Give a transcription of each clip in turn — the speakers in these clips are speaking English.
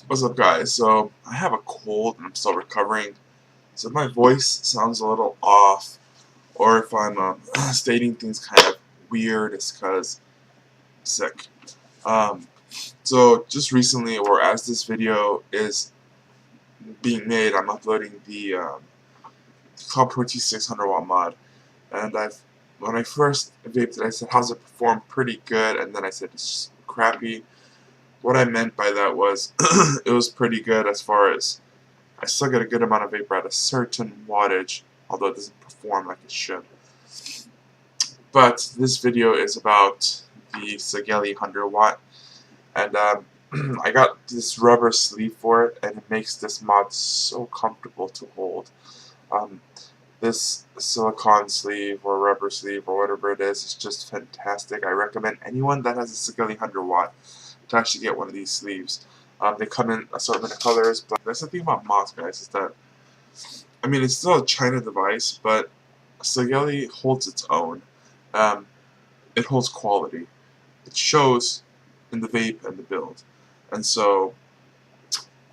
What's up, guys? So, I have a cold and I'm still recovering. So, if my voice sounds a little off, or if I'm stating things kind of weird, it's because I'm sick. Um, so, just recently, or as this video is being made, I'm uploading the Club 600 watt mod. And when I first vaped it, I said, how's it perform? Pretty good. And then I said, it's crappy. What I meant by that was, it was pretty good as far as I still get a good amount of vapor at a certain wattage, although it doesn't perform like it should. But this video is about the Sigelei 100 watt, and I got this rubber sleeve for it, and it makes this mod so comfortable to hold. Um, this silicone sleeve or rubber sleeve or whatever it is just fantastic. I recommend anyone that has a Sigelei 100 watt to actually get one of these sleeves. They come in assortment of colors, but that's the thing about mods, guys, is that, I mean, it's still a China device, but Sigelei holds its own. Um, it holds quality. It shows in the vape and the build. And so,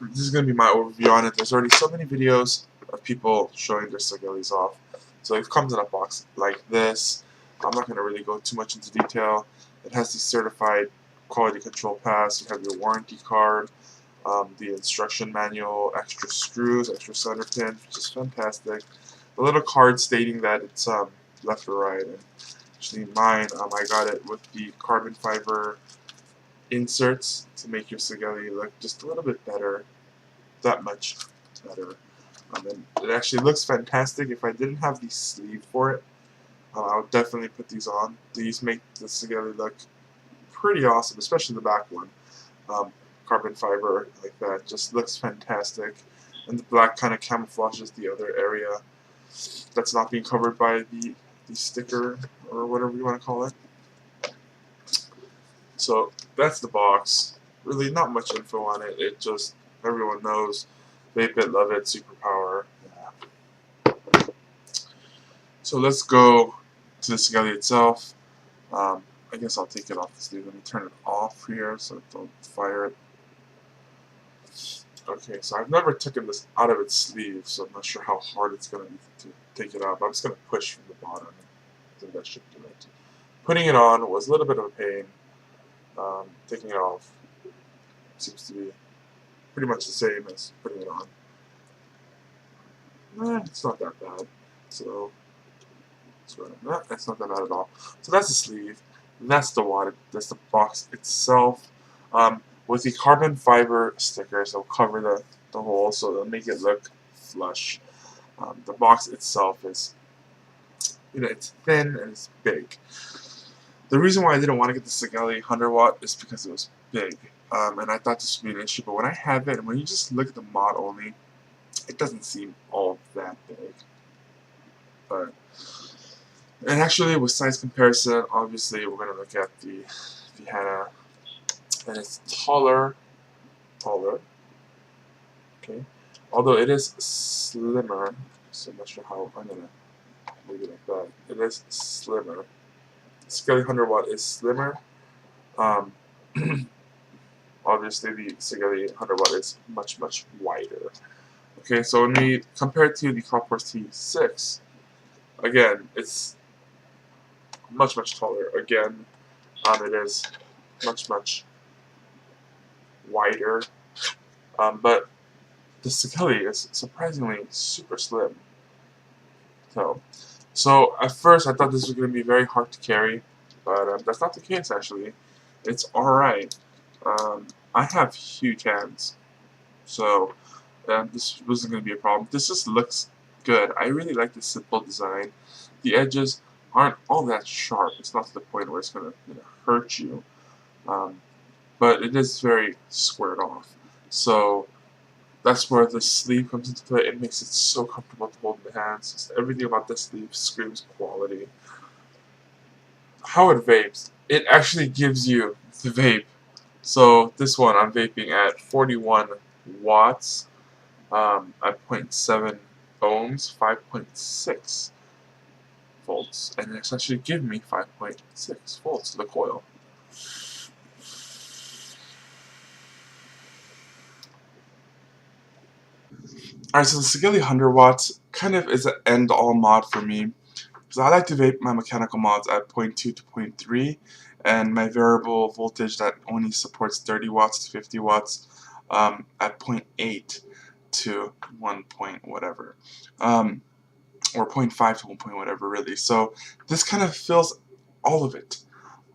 this is going to be my overview on it. There's already so many videos of people showing their Sigeleis off. So it comes in a box like this. I'm not going to really go too much into detail. It has the certified quality control pass. You have your warranty card, the instruction manual, extra screws, extra solder pin, which is fantastic. A little card stating that it's left or right. And actually, mine, I got it with the carbon fiber inserts to make your Sigelei look just a little bit better, that much better. And it actually looks fantastic. If I didn't have the sleeve for it, I would definitely put these on. These make the Sigelei look pretty awesome, especially the back one. Carbon fiber like that just looks fantastic, and the black kind of camouflages the other area that's not being covered by the sticker or whatever you want to call it. So that's the box. Really not much info on it. It just, everyone knows, vape it, love it, superpower. Yeah. So let's go to the Sigelei itself. I guess I'll take it off the sleeve. Let me turn it off here so don't fire it. Okay, so I've never taken this out of its sleeve, so I'm not sure how hard it's going to be to take it out. But I'm just going to push from the bottom. I think that should do it. Putting it on was a little bit of a pain. Taking it off seems to be pretty much the same as putting it on. It's not that bad. So that's not that bad at all. So that's the sleeve. That's the wad. That's the box itself. With the carbon fiber stickers, they'll cover the hole, so they'll make it look flush. The box itself is, it's thin and it's big. The reason why I didn't want to get the Sigelei 100 watt is because it was big, and I thought this would be an issue. But when I have it, and when you just look at the mod only, it doesn't seem all that big. But and actually, with size comparison, obviously we're going to look at the Hana, and it's taller. Okay, although it is slimmer, so I'm not sure how I'm going to leave it like that. It is slimmer. Sigelei 100 watt is slimmer. Obviously, the Sigelei 100 watt is much wider. Okay, so when we compare it to the Club T6, again, it's much taller. Again, it is much wider. But the Sigelei is surprisingly super slim. So at first I thought this was going to be very hard to carry, but that's not the case actually. It's alright. I have huge hands, so this wasn't going to be a problem. This just looks good. I really like the simple design. The edges aren't all that sharp. It's not to the point where it's going to hurt you, but it is very squared off. So that's where the sleeve comes into play. It makes it so comfortable to hold in the hands. Just everything about the sleeve screams quality. How it vapes, it actually gives you the vape. So this one I'm vaping at 41 watts at 0.7 ohms, 5.6 volts, and it's actually giving me 5.6 volts to the coil. Alright, so the Sigelei 100 watts kind of is an end-all mod for me. So I like to vape my mechanical mods at 0.2 to 0.3, and my variable voltage that only supports 30 watts to 50 watts at 0.8 to 1 point whatever, or 0.5 to 1 point whatever really. So this kind of fills all of it.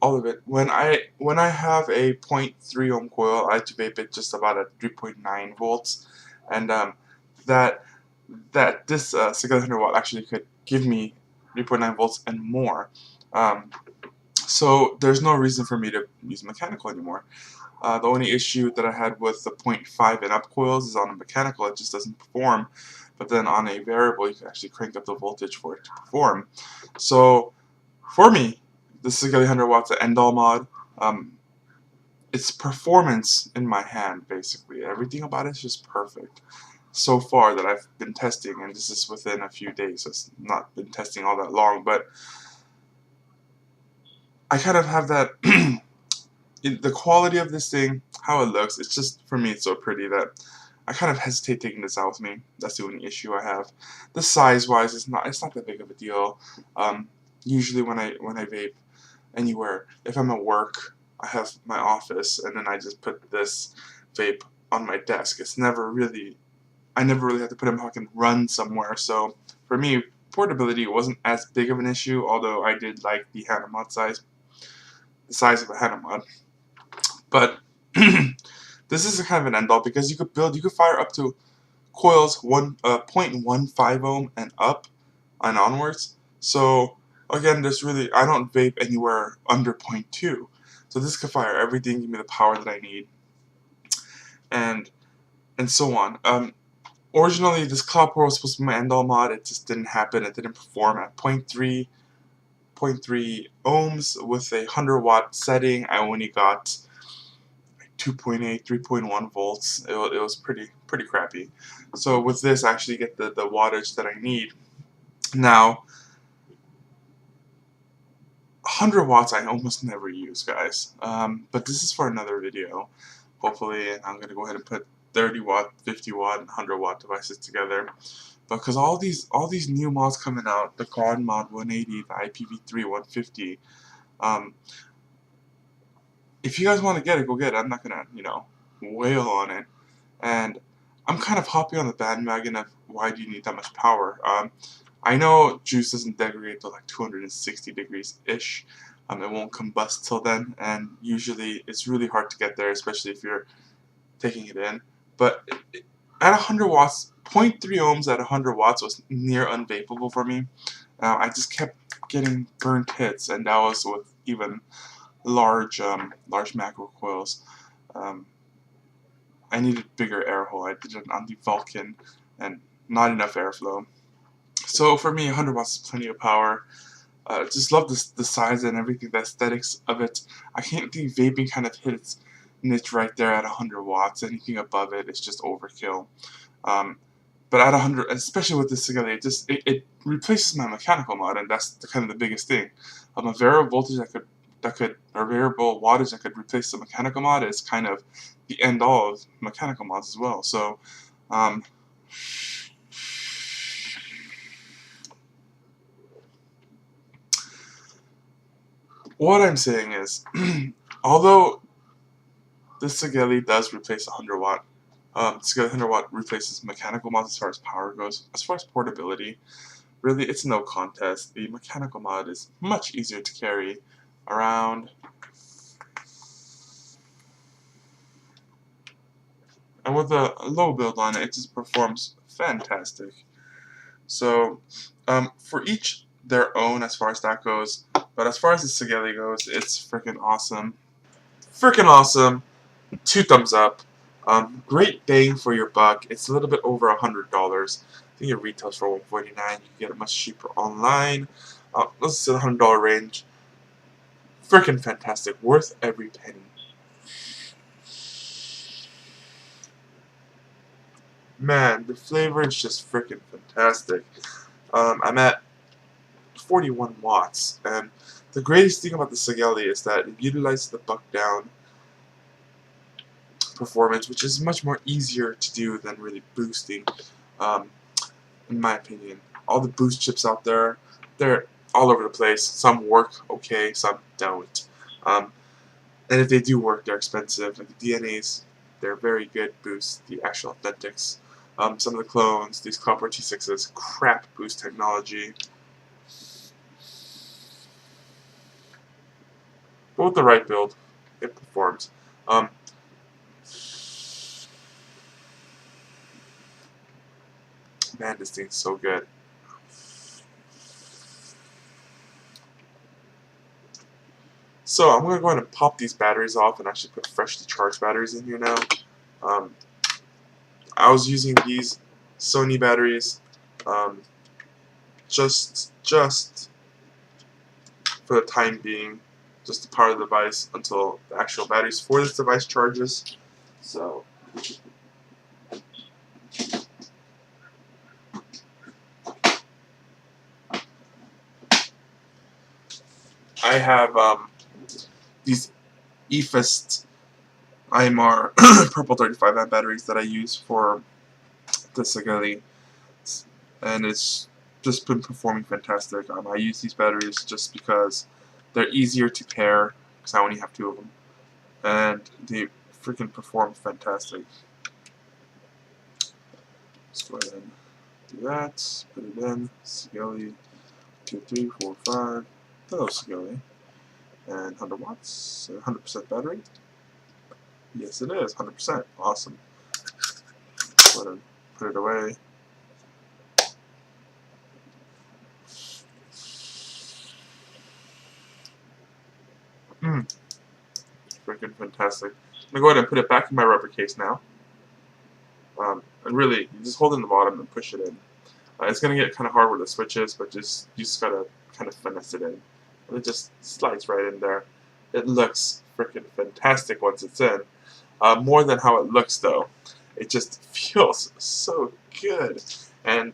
All of it. When I have a 0.3 ohm coil, I like to vape it just about at 3.9 volts, and that this Sigelei 100 watt actually could give me 3.9 volts and more. So there's no reason for me to use mechanical anymore. The only issue that I had with the 0.5 and up coils is on a mechanical it just doesn't perform, but then on a variable you can actually crank up the voltage for it to perform. So for me, the Sigelei 100 watts end-all mod. It's performance in my hand, basically. Everything about it is just perfect so far that I've been testing, and this is within a few days, so it's not been testing all that long, but I kind of have that the quality of this thing, how it looks, it's just, for me, it's so pretty that I kind of hesitate taking this out with me. That's the only issue I have. The size-wise, it's not that big of a deal. Usually when I vape anywhere, if I'm at work, I have my office, and then I just put this vape on my desk. It's never really, I never really have to put it in my pocket and run somewhere. So for me, portability wasn't as big of an issue, although I did like the Hanamod size, the size of a Hanamod. But this is a kind of an end all because you could fire up to coils 0.15 ohm and up and onwards. So again, there's really, I don't vape anywhere under 0.2. So this could fire everything, give me the power that I need, and so on. Originally, this Cloud Pro was supposed to be my end-all mod. It just didn't happen. It didn't perform at 0.3 ohms with a 100 watt setting. I only got 2.8, 3.1 volts. It was pretty crappy. So with this, I actually get the wattage that I need. Now, 100 watts I almost never use, guys. But this is for another video, hopefully, and I'm going to go ahead and put 30 watt, 50 watt, and 100 watt devices together. Because all these new mods coming out, the Quad Mod 180, the IPv3 150, if you guys want to get it, go get it. I'm not going to, wail on it. And I'm kind of hopping on the bandwagon of why do you need that much power. I know juice doesn't degrade to like 260 degrees-ish. It won't combust till then, and usually it's really hard to get there, especially if you're taking it in. But at 100 watts, 0.3 ohms at 100 watts was near unvapeable for me. I just kept getting burnt hits, and that was with even large macro coils. I needed bigger air hole. I did it on the Vulcan, and not enough airflow. So for me, 100 watts is plenty of power. Just love the size and everything, the aesthetics of it. I can't think vaping kind of hit its niche right there at 100 watts. Anything above it is just overkill. But at 100, especially with the Sigelei, it replaces my mechanical mod, and that's kind of the biggest thing. A variable voltage or variable wattage that could replace the mechanical mod is kind of the end all of mechanical mods as well. So, what I'm saying is, although the Sigelei does replace 100 watt, Sigelei 100 watt replaces mechanical mods as far as power goes. As far as portability, really it's no contest. The mechanical mod is much easier to carry around. And with a low build on it, it just performs fantastic. So, for each their own as far as that goes, but as far as the Sigelei goes, it's freaking awesome. Freaking awesome. 2 thumbs up. Great bang for your buck. It's a little bit over $100. I think it retails for $149. You can get it much cheaper online. Let's say the $100 range. Freaking fantastic. Worth every penny. Man, the flavor is just freaking fantastic. I'm at 41 watts, and the greatest thing about the Sigelei is that it utilizes the buck down performance, which is much more easier to do than really boosting, in my opinion. All the boost chips out there, they're all over the place. Some work okay, some don't. And if they do work, they're expensive. Like the DNAs, they're very good boosts, the actual authentics. Some of the clones, these Copper T6s, crap boost technology. But with the right build, it performs. Man, this thing's so good. So I'm going to go ahead and pop these batteries off and actually put freshly charged batteries in here now. I was using these Sony batteries just for the time being, just to power the device until the actual batteries for this device charges. So I have these EFIST IMR purple 35 amp batteries that I use for the Sigelei, and it's just been performing fantastic. I use these batteries just because they're easier to pair, because I only have 2 of them, and they freaking perform fantastic. Let's go ahead and do that, put it in, Sigelei 2, 3, 4, 5, hello Sigelei, and 100 watts, 100% battery. Yes, it is 100%. Awesome. Go ahead and put it away. Freaking fantastic. I'm gonna go ahead and put it back in my rubber case now. And really, you just hold it in the bottom and push it in. It's gonna get kind of hard with the switches, but you just gotta kind of finesse it in, and it just slides right in there. It looks freaking fantastic once it's in. More than how it looks, though. It just feels so good. And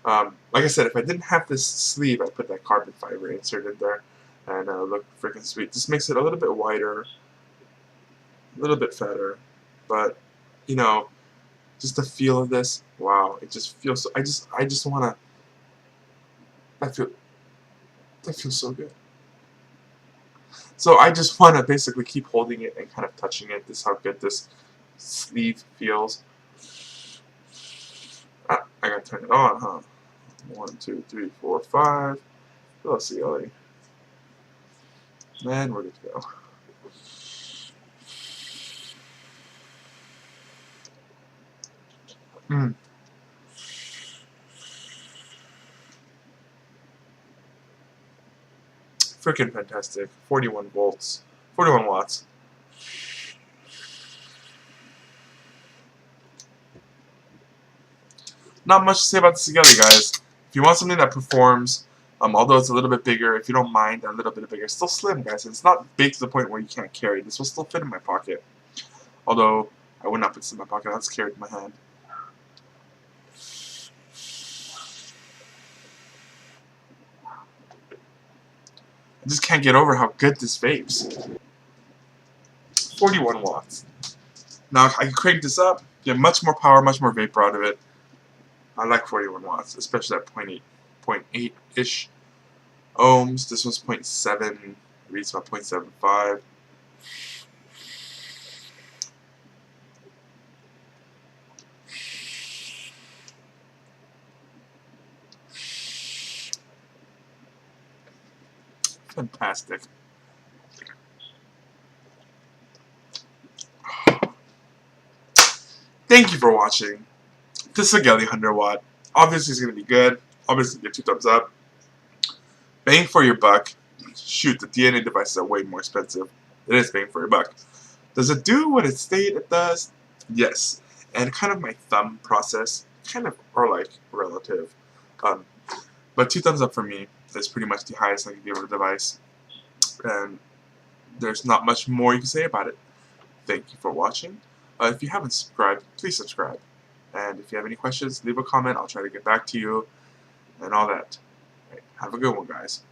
like I said, if I didn't have this sleeve, I'd put that carbon fiber insert in there, and it would look freaking sweet. Just makes it a little bit wider, a little bit fatter, but you know, just the feel of this, wow! It just feels so. I just wanna. That feels so good. So I just want to basically keep holding it and kind of touching it. This is how good this sleeve feels. I gotta turn it on, huh? 1, 2, 3, 4, 5. Let's see, Ellie. Man, where did it go? Freaking fantastic. 41 volts. 41 watts. Not much to say about the Sigelei, guys. If you want something that performs, although it's a little bit bigger, if you don't mind a little bit bigger, it's still slim, guys. It's not big to the point where you can't carry it. This will still fit in my pocket. Although, I would not put this in my pocket. I'll just carry it in my hand. I just can't get over how good this vapes. 41 watts. Now, I can crank this up, get much more power, much more vapor out of it. I like 41 watts, especially at 0.8-ish ohms. This one's 0.7, reads about 0.75. Fantastic. Thank you for watching. This Sigelei 100 watt. Obviously, it's going to be good. Obviously, get 2 thumbs up. Bang for your buck. Shoot, the DNA devices are way more expensive. It is bang for your buck. Does it do what it stated it does? Yes. And kind of my thumb process kind of are like relative. But 2 thumbs up for me is pretty much the highest I can give a device. And there's not much more you can say about it. Thank you for watching. If you haven't subscribed, please subscribe. And if you have any questions, leave a comment. I'll try to get back to you and all that. Right, have a good one, guys.